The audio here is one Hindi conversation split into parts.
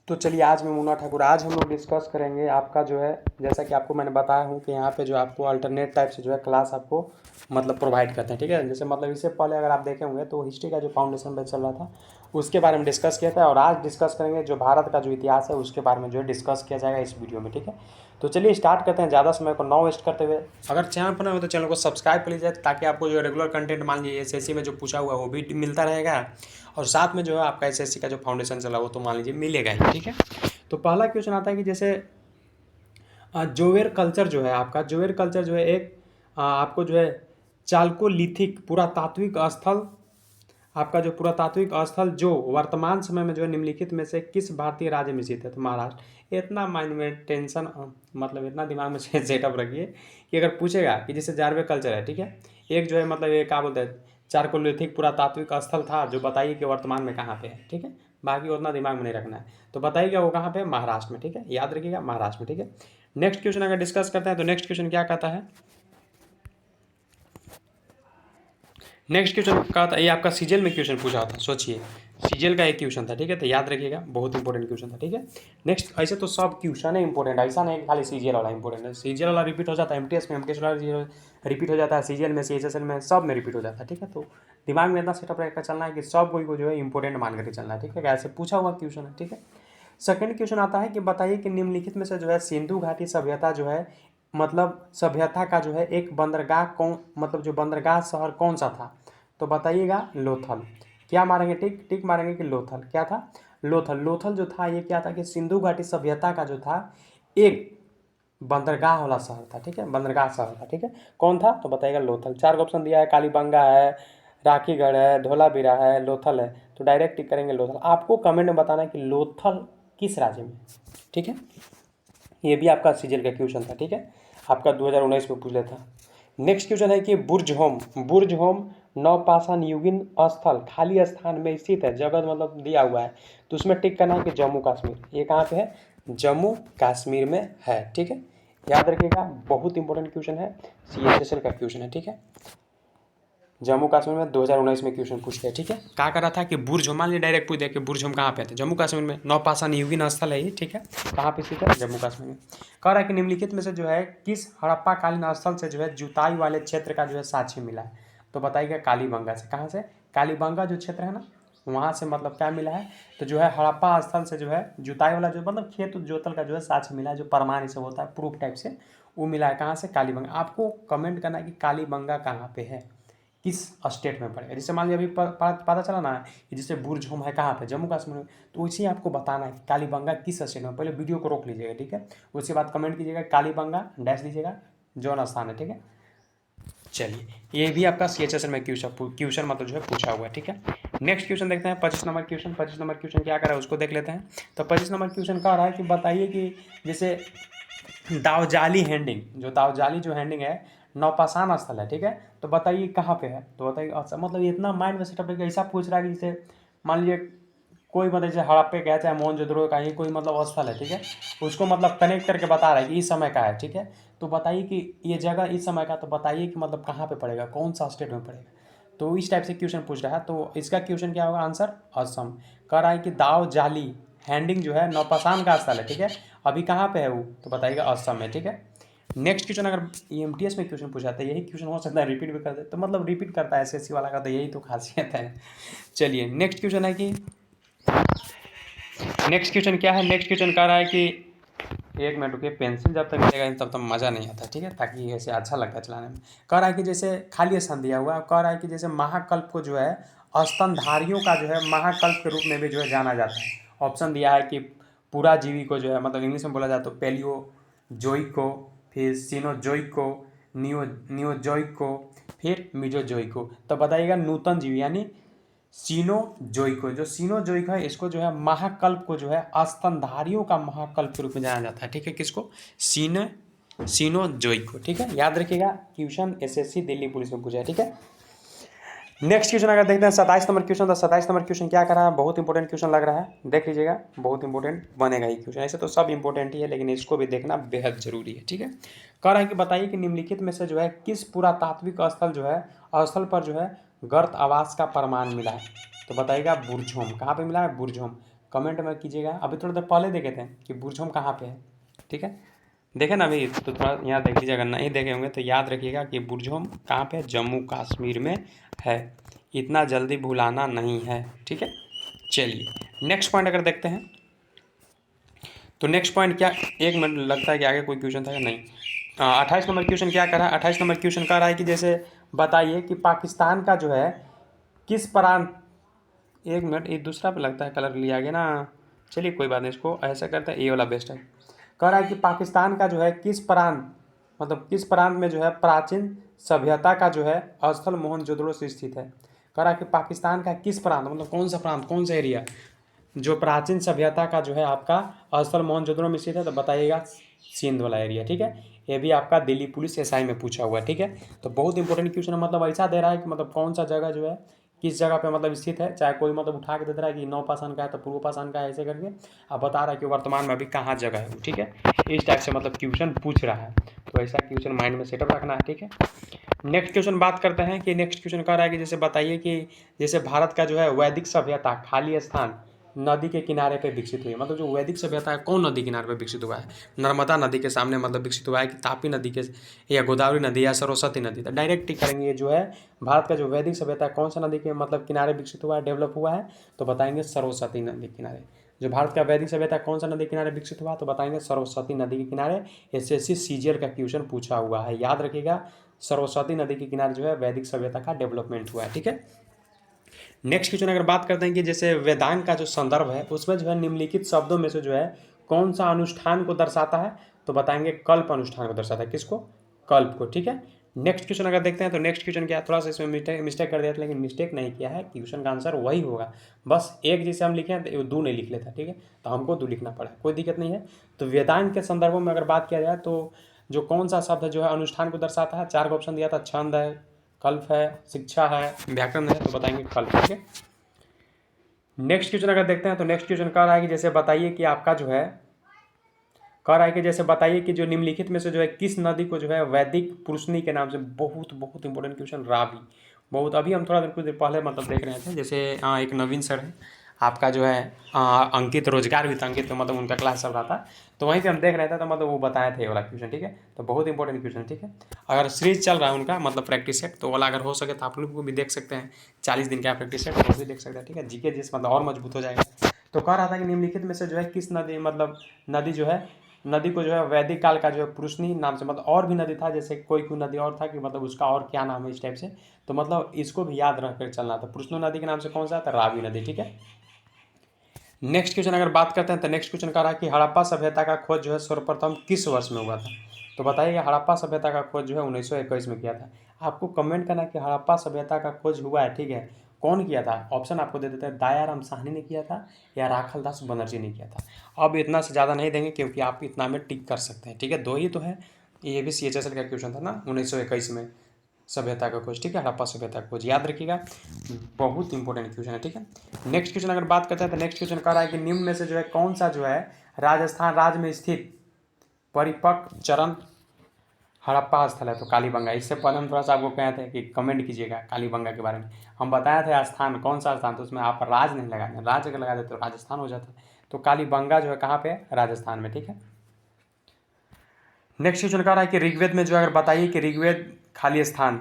तो चलिए आज मैं मुन्ना ठाकुर, आज हम लोग डिस्कस करेंगे आपका जो है, जैसा कि आपको मैंने बताया हूँ कि यहाँ पे जो आपको अल्टरनेट टाइप से जो है क्लास आपको मतलब प्रोवाइड करते हैं। ठीक है, जैसे मतलब इससे पहले अगर आप देखे होंगे तो हिस्ट्री का जो फाउंडेशन बैच चल रहा था उसके बारे में डिस्कस किया था, और आज डिस्कस करेंगे जो भारत का जो इतिहास है उसके बारे में जो है डिस्कस किया जाएगा इस वीडियो में। ठीक है, तो चलिए स्टार्ट करते हैं ज़्यादा समय को ना वेस्ट करते हुए। अगर चैनल पर नए हो तो चैनल को सब्सक्राइब कर लीजिए, ताकि आपको जो रेगुलर कंटेंट मान लीजिए एसएससी में जो पूछा हुआ है वो भी मिलता रहेगा, और साथ में जो है आपका एसएससी का जो फाउंडेशन चला वो तो मान लीजिए मिलेगा ही। ठीक है, तो पहला क्वेश्चन आता है कि जैसे जोवेर कल्चर जो है, आपका जोवेर कल्चर जो है एक आपको जो है चालकोलिथिक पुरातात्विक स्थल, आपका जो पुरातात्विक स्थल जो वर्तमान समय में जो है निम्नलिखित में से किस भारतीय राज्य में स्थित है? तो महाराष्ट्र। इतना माइंड में टेंशन मतलब इतना दिमाग में सेटअप रखिए कि अगर पूछेगा कि जैसे जारवे कल्चर है, ठीक है, एक जो है मतलब ये क्या बोलते हैं चारकोलिथिक पुरातात्विक स्थल था, जो बताइए कि वर्तमान में कहाँ पे है। ठीक है, बाकी उतना दिमाग में नहीं रखना है, तो बताइएगा वो कहाँ पे है, महाराष्ट्र में। ठीक है, याद रखिएगा महाराष्ट्र में। ठीक है, नेक्स्ट क्वेश्चन अगर डिस्कस करते हैं तो नेक्स्ट क्वेश्चन क्या कहता है, नेक्स्ट क्वेश्चन का था, ये आपका सीजीएल में क्वेश्चन पूछा था, सोचिए सीजीएल का एक क्वेश्चन था। ठीक है, तो याद रखिएगा बहुत इंपॉर्टेंट क्वेश्चन था। ठीक है, नेक्स्ट ऐसे तो सब क्वेश्चन है इंपॉर्टेंट, ऐसा नहीं खाली सीजीएल वाला इंपॉर्टेंट है। सीजीएल वाला रिपीट हो जाता है एमटीएस में, एमटीएस वाला रिपीट हो जाता है सीजीएल में, सीएचएसएल में, सब में रिपीट हो जाता है। ठीक है, तो दिमाग में इतना सेटअप रखकर चलना है कि सब कोई को जो है इंपॉर्टेंट मान करके चलना है। ठीक है, ऐसे पूछा हुआ क्वेश्चन है। ठीक है, सेकंड क्वेश्चन आता है कि बताइए कि निम्नलिखित में से जो है सिंधु घाटी सभ्यता जो है मतलब सभ्यता का जो है एक बंदरगाह कौन, मतलब जो बंदरगाह शहर कौन सा था? तो बताइएगा लोथल। क्या मारेंगे? टिक टिक मारेंगे कि लोथल। क्या था? लोथल। लोथल जो था ये क्या था कि सिंधु घाटी सभ्यता का जो था एक बंदरगाह वाला शहर था। ठीक है, बंदरगाह शहर था। ठीक है, कौन था? तो बताइएगा लोथल। चार ऑप्शन दिया है, कालीबंगा है, राखीगढ़ है, धोलावीरा है, लोथल है, तो डायरेक्ट टिक करेंगे लोथल। आपको कमेंट में बताना है कि लोथल किस राज्य में। ठीक है, ये भी आपका सीजीएल का क्वेश्चन था। ठीक है, आपका 2019 में पूछ लेता। नेक्स्ट क्वेश्चन है कि बुर्ज होम नवपाषाण युगीन स्थल खाली स्थान में स्थित है, जगह मतलब दिया हुआ है, तो उसमें टिक करना है कि जम्मू कश्मीर। ये कहाँ पे है? जम्मू कश्मीर में है। ठीक है, याद रखिएगा बहुत इंपॉर्टेंट क्वेश्चन है, सीएचएसएल का क्वेश्चन है। ठीक है, जम्मू कश्मीर में 2019 में क्वेश्चन पूछते हैं। ठीक है, क्या कर रहा था कि बुर्ज होम, मान लीजिए डायरेक्ट पूछ दिया कि बुर्ज होम कहाँ पे है, जम्मू कश्मीर में, नवपाषाण युगीन स्थल है ये। ठीक है, कहाँ पे स्थित है? जम्मू कश्मीर में। कह रहा है कि निम्नलिखित में से जो है किस हड़प्पा कालीन स्थल से जो है जुताई वाले क्षेत्र का जो है साक्ष्य मिला है? तो बताइएगा कालीबंगा से। कहाँ से? कालीबंगा जो क्षेत्र है ना, वहाँ से मतलब क्या मिला है, तो जो है हड़प्पा स्थल से जो है जुताई वाला जो मतलब खेत जोतल का जो है साक्ष्य मिला है, जो प्रमाण से होता है प्रूफ टाइप से, वो मिला है। कहाँ से? कालीबंगा। आपको कमेंट करना है कि कालीबंगा कहाँ पे है, किस स्टेट में पड़ेगा। जैसे मान लीजिए अभी पता चला ना कि जैसे बुर्ज होम है कहाँ पे, जम्मू कश्मीर में, तो वैसे ही आपको बताना है कि कालीबंगा किस स्टेट में। पहले वीडियो को रोक लीजिएगा। ठीक है, उसके बाद कमेंट कीजिएगा कालीबंगा डैश दीजिएगा जौन स्थान है। ठीक है, चलिए ये भी आपका सीएचएसएल में क्वेश्चन मतलब जो है पूछा हुआ है। ठीक है, नेक्स्ट क्वेश्चन देखते हैं 25 नंबर क्वेश्चन। 25 नंबर क्वेश्चन क्या कर रहा है उसको देख लेते हैं। तो 25 नंबर क्वेश्चन कह रहा है कि बताइए कि जैसे दावजाली हैंडिंग, जो दावजाली जो हैंडिंग है नौपाषाण स्थल है। ठीक है, तो बताइए कहाँ पे है? तो बताइए अच्छा, मतलब इतना माइंड में सेटअप है कि ऐसा पूछ रहा है कि जैसे मान लीजिए कोई मतलब जैसे हड़प्पे का है चाहे मोहनजोदड़ो का, ये कोई मतलब स्थल है। ठीक है, उसको मतलब कनेक्ट करके बता रहा है कि इस समय का है। ठीक है, तो बताइए कि ये जगह इस समय का, तो बताइए कि मतलब कहाँ पे पड़ेगा, कौन सा स्टेट में पड़ेगा। तो इस टाइप से क्वेश्चन पूछ रहा है, तो इसका क्वेश्चन क्या होगा? आंसर असम। कह रहा है कि दाव जाली हैंडिंग जो है नौपाषाण का स्थल है। ठीक है, अभी कहाँ पे है वो? तो बताइएगा असम में। ठीक है, नेक्स्ट क्वेश्चन अगर एमटीएस में क्वेश्चन पूछा था, यही क्वेश्चन हो सकता है रिपीट भी कर दे, तो मतलब रिपीट करता है एसएससी वाला का, तो यही तो खासियत है। चलिए नेक्स्ट क्वेश्चन है कि नेक्स्ट क्वेश्चन क्या है? नेक्स्ट क्वेश्चन कह रहा है कि एक मिनट रुकिए, पेंसिल जब तक मिलेगा तब तक मज़ा नहीं आता। ठीक है, ताकि ऐसे अच्छा लगता है चलाने में। कह रहा है कि जैसे खाली स्थान दिया हुआ है, कह रहा है कि जैसे महाकल्प को जो है स्तनधारियों का जो है महाकल्प के रूप में भी जो है जाना जाता है। ऑप्शन दिया है कि पूरा जीवी को जो है मतलब इंग्लिश में बोला जाए तो पेलियोजोइक को, फिर सीनोजोइक को, नियोजोइक को, फिर मीजोजोइक को। तो बताइएगा नूतन जीवी यानी सीनोजोइको। जो सीनोजोइक है इसको जो है महाकल्प को जो है स्तनधारियों का महाकल्प के रूप में जाना जाता है। ठीक है, किसको? सीनोजोइक को। ठीक है, याद रखिएगा क्वेश्चन एसएससी दिल्ली पुलिस में पूछा है। ठीक है, नेक्स्ट क्वेश्चन अगर देखते हैं 27 नंबर क्वेश्चन। तो 27 नंबर क्वेश्चन क्या कर रहा है? बहुत इंपॉर्टेंट क्वेश्चन लग रहा है, देख लीजिएगा बहुत इंपॉर्टेंट बनेगा ये क्वेश्चन। ऐसे तो सब इंपॉर्टेंट ही है, लेकिन इसको भी देखना बेहद जरूरी है। ठीक है, कह रहा है कि बताइए कि निम्नलिखित में से जो है किस पुरातात्विक स्थल जो है स्थल पर जो है गर्त आवास का प्रमाण मिला है? तो बताइएगा बुर्ज होम। कहाँ पे मिला है? बुर्ज होम। कमेंट में कीजिएगा। अभी थोड़ा देर पहले देखे थे कि बुर्जोम कहाँ पे है, ठीक है, देखे ना अभी, तो थोड़ा यहाँ देख लीजिए, अगर नहीं देखे होंगे तो याद रखिएगा कि बुर्जोम कहाँ पे, जम्मू कश्मीर में है, इतना जल्दी भुलाना नहीं है, ठीक है। चलिए नेक्स्ट पॉइंट अगर देखते हैं तो नेक्स्ट पॉइंट क्या, एक मिनट, लगता है कि आगे कोई क्वेश्चन था या नहीं। 28 नंबर क्वेश्चन क्या कर रहा है, 28 नंबर क्वेश्चन कर रहा है कि जैसे बताइए कि पाकिस्तान का जो है किस प्रांत, एक मिनट, ये दूसरा पे लगता है कलर लिया गया ना, चलिए कोई बात नहीं, इसको ऐसा करते हैं, ये वाला बेस्ट है। कह रहा है कि पाकिस्तान का जो है किस प्रांत, मतलब किस प्रांत में जो है प्राचीन सभ्यता का जो है स्थल मोहनजोदड़ो से स्थित है। कह रहा है कि पाकिस्तान का किस प्रांत, मतलब कौन सा प्रांत, कौन सा एरिया जो प्राचीन सभ्यता का जो है आपका स्थल मोहनजोदड़ो में स्थित है, तो बताइएगा सिंध वाला एरिया, ठीक है। ये भी आपका दिल्ली पुलिस एसआई में पूछा हुआ है, ठीक है। तो बहुत इंपॉर्टेंट क्वेश्चन है, मतलब ऐसा दे रहा है कि मतलब कौन सा जगह जो है किस जगह पे मतलब स्थित है, चाहे कोई मतलब उठा के दे रहा है कि नौपाषाण का है तो पूर्व पाषाण का है, ऐसे करके अब बता रहा है कि वर्तमान में अभी कहाँ जगह है वो, ठीक है। इस टाइप से मतलब क्वेश्चन पूछ रहा है, तो ऐसा क्वेश्चन माइंड में सेटअप रखना है, ठीक है। नेक्स्ट क्वेश्चन बात करते हैं कि नेक्स्ट क्वेश्चन कह रहा है कि जैसे बताइए कि जैसे भारत का जो है वैदिक सभ्यता खाली स्थान नदी के किनारे पे विकसित हुई है, मतलब जो वैदिक सभ्यता है कौन नदी किनारे पे विकसित हुआ है, नर्मदा नदी के सामने मतलब विकसित हुआ है कि तापी नदी के, या गोदावरी नदी, या सरस्वती नदी, तो डायरेक्ट टिक करेंगे जो है भारत का जो वैदिक सभ्यता है कौन सा नदी के मतलब किनारे विकसित हुआ है, डेवलप हुआ है, तो बताएंगे सरस्वती नदी किनारे। जो भारत का वैदिक सभ्यता कौन सा नदी किनारे विकसित हुआ, तो बताएंगे सरस्वती नदी के किनारे। एसएससी सीजीएल का क्वेश्चन पूछा हुआ है, याद रखिएगा, सरस्वती नदी के किनारे जो है वैदिक सभ्यता का डेवलपमेंट हुआ है, ठीक है। नेक्स्ट क्वेश्चन अगर बात करते हैं कि जैसे वेदांग का जो संदर्भ है उसमें जो है निम्नलिखित शब्दों में से जो है कौन सा अनुष्ठान को दर्शाता है, तो बताएंगे कल्प अनुष्ठान को दर्शाता है, किसको, कल्प को, ठीक है। नेक्स्ट क्वेश्चन अगर देखते हैं तो नेक्स्ट क्वेश्चन क्या है, थोड़ा सा इसमें मिस्टेक कर दिया था, लेकिन मिस्टेक नहीं किया है, क्वेश्चन का आंसर वही होगा, बस एक जैसे हम लिखे हैं तो दो नहीं लिख लेता, ठीक है, तो हमको दो लिखना पड़ा, कोई दिक्कत नहीं है। तो वेदांग के संदर्भों में अगर बात किया जाए तो जो कौन सा शब्द जो है अनुष्ठान को दर्शाता है, चार का ऑप्शन दिया था, छंद है, कल्प है, शिक्षा है, व्याकरण है, तो बताएंगे कल्प, ठीक है। नेक्स्ट क्वेश्चन अगर देखते हैं तो नेक्स्ट क्वेश्चन कह रहा है कि जैसे बताइए कि आपका जो है कह रहा है कि जैसे बताइए कि जो निम्नलिखित में से जो है किस नदी को जो है वैदिक पुरुषनी के नाम से, बहुत बहुत इंपॉर्टेंट क्वेश्चन, रावी, बहुत, अभी हम थोड़ा देर कुछ देर पहले मतलब देख रहे थे, जैसे एक नवीन सर है आपका जो है अंकित, रोजगार भी था अंकित, तो मतलब उनका क्लास चल रहा था, तो वहीं पे हम देख रहे थे, तो मतलब वो बताए थे ये वाला क्वेश्चन, ठीक है, तो बहुत इंपॉर्टेंट क्वेश्चन, ठीक है। अगर सीरीज चल रहा है उनका मतलब प्रैक्टिस सेट, तो वाला अगर हो सके तो आप लोग को भी देख सकते हैं, 40 दिन का प्रैक्टिस सेट वो भी देख सकते हैं, ठीक है, जीके जिस मतलब और मजबूत हो जाएगा। तो कह रहा था कि निम्नलिखित में से जो है किस नदी, मतलब नदी जो है, नदी को जो है वैदिक काल का जो है पुरुषनी नाम से, मतलब और भी नदी था, जैसे कोई नदी और था कि मतलब उसका और क्या नाम है इस टाइप से, तो मतलब इसको भी याद रख कर चलना था, पुरुषनी नदी के नाम से कौन सा था, रावी नदी, ठीक है। नेक्स्ट क्वेश्चन अगर बात करते हैं तो नेक्स्ट क्वेश्चन कह रहा है कि हड़प्पा सभ्यता का खोज जो है सर्वप्रथम किस वर्ष में हुआ था, तो बताइए हड़प्पा सभ्यता का खोज जो है 1921 में किया था। आपको कमेंट करना कि हड़प्पा सभ्यता का खोज हुआ है, ठीक है, कौन किया था, ऑप्शन आपको दे देते हैं, दयाराम साहनी ने किया था या राखल दास बनर्जी ने किया था। अब इतना से ज़्यादा नहीं देंगे क्योंकि आप इतना में टिक कर सकते हैं, ठीक है, दो ही तो है, ये भी CHSL का क्वेश्चन था ना 1921 में, सभ्यता का खोज, ठीक है, हड़प्पा सभ्यता का खोज, याद रखिएगा, बहुत इंपॉर्टेंट क्वेश्चन है, ठीक है। नेक्स्ट क्वेश्चन अगर बात करते हैं तो नेक्स्ट क्वेश्चन कह रहा है कि निम्न में से जो है कौन सा जो है राजस्थान राज्य में स्थित परिपक्व चरण हड़प्पा स्थल है, तो कालीबंगा। इससे पहले हम थोड़ा सा आपको कहे थे कि कमेंट कीजिएगा कालीबंगा के बारे में, हम बताए थे स्थान कौन सा स्थान, तो उसमें आप राज नहीं लगाते, राज अगर लगा देते तो राजस्थान हो जाता, तो कालीबंगा जो है कहाँ पे, राजस्थान में, ठीक है। नेक्स्ट क्वेश्चन कह रहा है कि ऋग्वेद में जो अगर बताइए कि ऋग्वेद खाली स्थान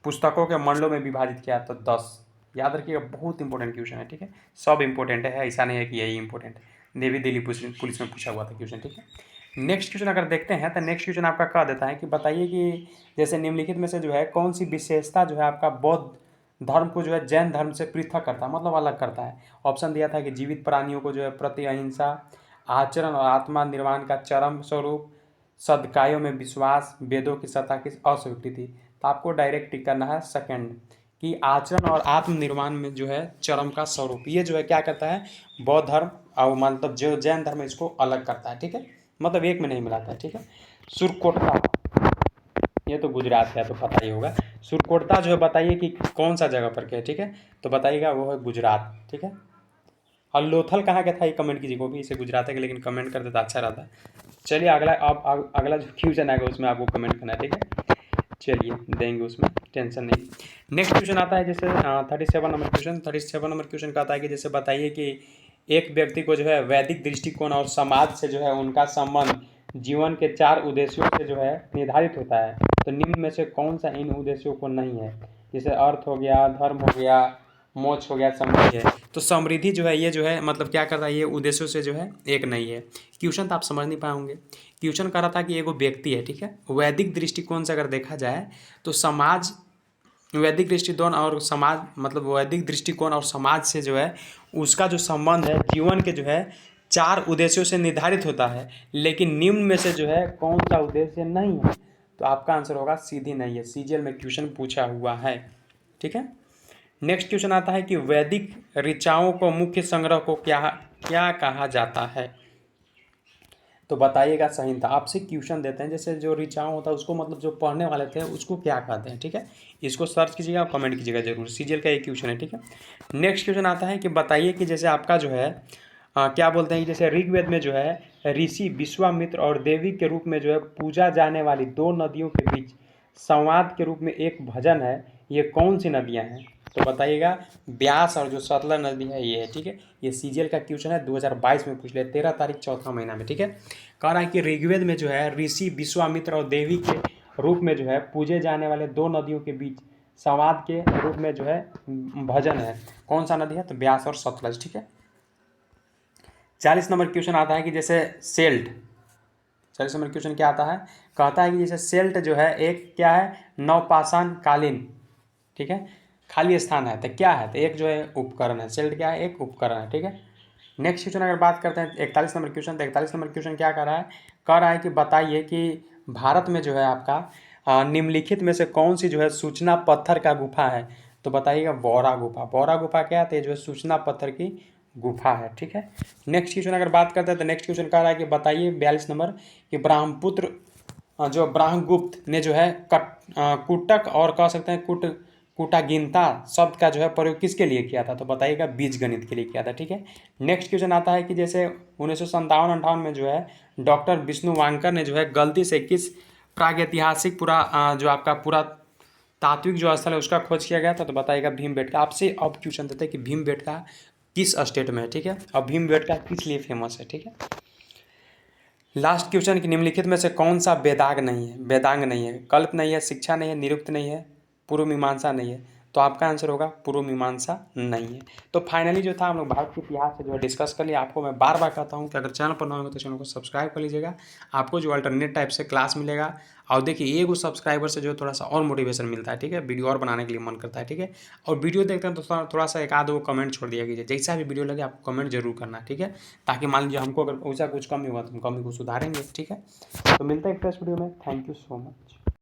पुस्तकों के मंडलों में विभाजित किया, तो 10, याद रखिएगा, बहुत इंपॉर्टेंट क्वेश्चन है, ठीक है, सब इंपॉर्टेंट है, ऐसा नहीं है कि यही इंपॉर्टेंट है, नेवी दिल्ली पुलिस में पूछा हुआ था क्वेश्चन, ठीक है। नेक्स्ट क्वेश्चन अगर देखते हैं तो नेक्स्ट क्वेश्चन आपका कह देता है कि बताइए कि जैसे निम्नलिखित में से जो है कौन सी विशेषता जो है आपका बौद्ध धर्म को जो है जैन धर्म से पृथक करता है, मतलब अलग करता है। ऑप्शन दिया था कि जीवित प्राणियों को जो है प्रति अहिंसा, आचरण और आत्मा निर्माण का चरम स्वरूप, सदकायों में विश्वास, वेदों की सत्ता की अस्वीकृति, तो आपको डायरेक्ट टिक करना है सेकंड, कि आचरण और आत्मनिर्माण में जो है चरम का स्वरूप, ये जो है क्या करता है, बौद्ध धर्म और मतलब जो जैन धर्म है इसको अलग करता है, ठीक है, मतलब एक में नहीं मिलाता है, ठीक है। सुरकोटता, ये तो गुजरात है तो पता ही होगा, सुरकोटता जो है बताइए कि कौन सा जगह पर क्या है, ठीक है, तो बताइएगा वो है गुजरात, ठीक है। और लोथल कहाँ का था ये कमेंट कीजिए, वो भी इसे गुजरात है कि, लेकिन कमेंट कर देता अच्छा रहता। चलिए अगला, अब अगला जो क्वेश्चन आएगा उसमें आपको कमेंट करना है, ठीक है, चलिए देंगे, उसमें टेंशन नहीं। नेक्स्ट क्वेश्चन आता है जैसे 37 नंबर क्वेश्चन, 37 नंबर क्वेश्चन का आता है कि जैसे बताइए कि एक व्यक्ति को जो है वैदिक दृष्टिकोण और समाज से जो है उनका संबंध जीवन के 4 उद्देश्यों से जो है निर्धारित होता है। तो निम्न में से कौन सा इन उद्देश्यों को नहीं है? जैसे अर्थ हो गया, धर्म हो गया, मोक्ष हो गया, समृद्धि है। तो समृद्धि जो है ये जो है मतलब क्या करता है, ये उद्देश्यों से जो है एक नहीं है। क्वेश्चन तो आप समझ नहीं पाए होंगे। क्वेश्चन कर रहा था कि एगो व्यक्ति है, ठीक है, वैदिक दृष्टिकोण से अगर देखा जाए तो समाज, वैदिक दृष्टिकोण और समाज मतलब वैदिक दृष्टिकोण और समाज से जो है उसका जो संबंध है जीवन के जो है 4 उद्देश्यों से निर्धारित होता है, लेकिन निम्न में से जो है कौन सा उद्देश्य नहीं है? तो आपका आंसर होगा सीधी नहीं है। सीजीएल में क्वेश्चन पूछा हुआ है, ठीक है। नेक्स्ट क्वेश्चन आता है कि वैदिक ऋचाओं को मुख्य संग्रह को क्या क्या कहा जाता है? तो बताइएगा सही था। आपसे क्वेश्चन देते हैं जैसे जो ऋचाओं होता है उसको मतलब जो पढ़ने वाले थे उसको क्या कहते हैं, ठीक है। इसको सर्च कीजिएगा और कमेंट कीजिएगा जरूर। सीजीएल का एक क्वेश्चन है, ठीक है। नेक्स्ट क्वेश्चन आता है कि बताइए कि जैसे आपका जो है क्या बोलते हैं कि जैसे ऋग्वेद में जो है ऋषि विश्वामित्र और देवी के रूप में जो है पूजा जाने वाली 2 नदियों के बीच संवाद के रूप में एक भजन है, ये कौन सी नदियाँ हैं? तो बताइएगा ब्यास और जो सतलज नदी है ये है, ठीक है। ये सीजीएल का क्वेश्चन है, 2022 में पूछ लिया, 13 तारीख चौथा महीना में, ठीक है। कह रहा है कि ऋग्वेद में जो है ऋषि विश्वामित्र और देवी के रूप में जो है पूजे जाने वाले 2 नदियों के बीच संवाद के रूप में जो है भजन है, कौन सा नदी है? तो ब्यास और सतलज, ठीक है। 40 नंबर क्वेश्चन आता है कि जैसे सेल्ट, 40 नंबर क्वेश्चन क्या आता है? कहता है कि जैसे सेल्ट जो है एक क्या है, नवपाषाण कालीन, ठीक है, खाली स्थान है, तो क्या है? तो एक जो है उपकरण है। सेल्ट क्या है? एक उपकरण है, ठीक है। नेक्स्ट क्वेश्चन अगर बात करते हैं 41 नंबर क्वेश्चन, तो 41 नंबर क्वेश्चन क्या कर रहा है? कह रहा है कि बताइए कि भारत में जो है आपका निम्नलिखित में से कौन सी जो है सूचना पत्थर का गुफा है? तो बताइएगा बौरा गुफा। बौरा गुफा क्या है? तो ये जो है सूचना पत्थर की गुफा है, ठीक है। नेक्स्ट क्वेश्चन अगर बात करते हैं तो नेक्स्ट क्वेश्चन कह रहा है कि बताइए 42 नंबर कि ब्रह्मपुत्र जो ब्रह्मगुप्त ने जो है कुटक और कह सकते हैं कुटागिनता शब्द का जो है प्रयोग किसके लिए किया था? तो बताइएगा बीज गणित के लिए किया था, ठीक है। नेक्स्ट क्वेश्चन आता है कि जैसे 1957-58 में जो है डॉक्टर विष्णु वांकर ने जो है गलती से किस प्रागैतिहासिक जो आपका पूरा तात्विक जो स्थल है उसका खोज किया गया था? तो बताइएगा भीमबेटका। आपसे अब क्वेश्चन देते हैं कि भीमबेटका किस स्टेट में है, ठीक है, और भीमबेटका किस लिए फेमस है, ठीक है। लास्ट क्वेश्चन कि निम्नलिखित में से कौन सा वेदांग नहीं है? वेदांग नहीं है, कल्प नहीं है, शिक्षा नहीं है, निरुक्त नहीं है, पूर्व मीमांसा नहीं है। तो आपका आंसर होगा पूर्व मीमांसा नहीं है। तो फाइनली जो था हम लोग भारत के इतिहास से जो है डिस्कस कर लिया। आपको मैं बार बार कहता हूँ कि अगर चैनल पर नए हो तो चैनल को सब्सक्राइब कर लीजिएगा, आपको जो अल्टरनेट टाइप से क्लास मिलेगा। और देखिए एक सब्सक्राइबर से जो थोड़ा सा और मोटिवेशन मिलता है, ठीक है, वीडियो और बनाने के लिए मन करता है, ठीक है। और वीडियो देखते हैं तो थोड़ा सा एक आध वो कमेंट छोड़ दिया कीजिए, जैसा भी वीडियो लगे आपको कमेंट जरूर करना, ठीक है, ताकि मान लीजिए हमको अगर वैसा कुछ कमी हुआ तो हम कमी को सुधारेंगे, ठीक है। तो मिलते हैं एक नेक्स्ट वीडियो में। Thank you so much.